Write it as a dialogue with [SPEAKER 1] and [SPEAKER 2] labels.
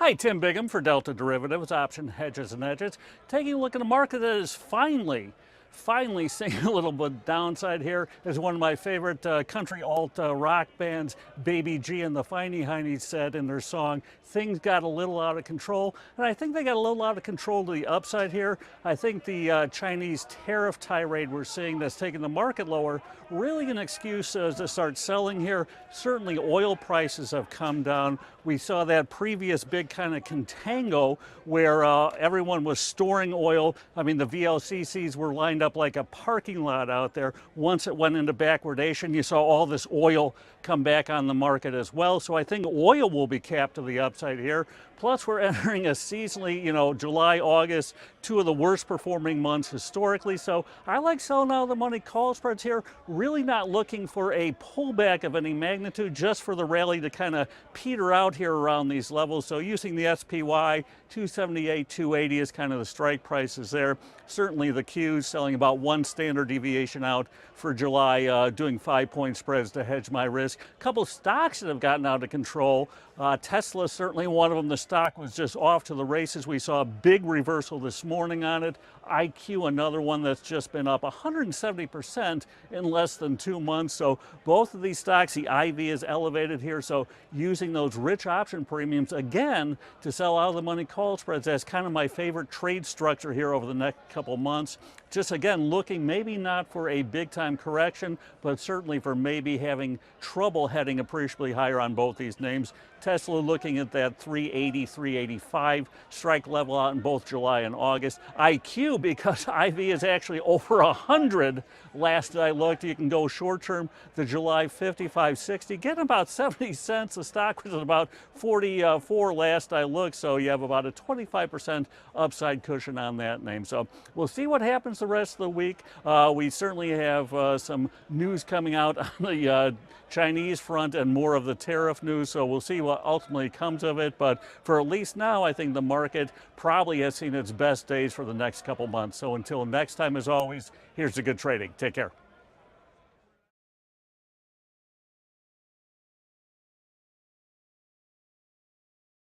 [SPEAKER 1] Hi, Tim Bigham for Delta Derivatives, Option Hedges and Edges. Taking a look at a market that is finally seeing a little bit downside here. Is one of my favorite country alt rock bands, Baby G and the Finey Heinies, said in their song, things got a little out of control. And I think they got a little out of control to the upside here. I think the Chinese tariff tirade we're seeing that's taking the market lower, really an excuse to start selling here. Certainly oil prices have come down. We saw that previous big kind of contango where everyone was storing oil. I mean, the VLCCs were lined up like a parking lot out there. Once it went into backwardation, you saw all this oil come back on the market as well. So I think oil will be capped to the upside here. Plus, we're entering a seasonally, July, August, two of the worst performing months historically. So I like selling out of the money call spreads here. Really not looking for a pullback of any magnitude, just for the rally to kind of peter out here around these levels. So using the SPY, 278, 280 is kind of the strike prices there. Certainly the Qs selling about one standard deviation out for July, doing 5-point spreads to hedge my risk. A couple stocks that have gotten out of control. Tesla, certainly one of them. The stock was just off to the races. We saw a big reversal this morning on it. IQ, another one that's just been up 170% in less than 2 months. So both of these stocks, the IV is elevated here. So using those rich option premiums again to sell out of the money call spreads, that's kind of my favorite trade structure here over the next couple months. Just again, looking maybe not for a big time correction, but certainly for maybe having trouble heading appreciably higher on both these names. Tesla looking at that 380, 385 strike level out in both July and August. IQ, because IV is actually over 100 last I looked. You can go short term, the July 55.60, getting about 70 cents. The stock was at about 44 last I looked, so you have about a 25% upside cushion on that name. So we'll see what happens the rest of the week. We certainly have some news coming out on the Chinese front and more of the tariff news, so we'll see what ultimately comes of it. But for at least now, I think the market probably has seen its best days for the next couple months. So until next time, as always, here's to good trading. Take care.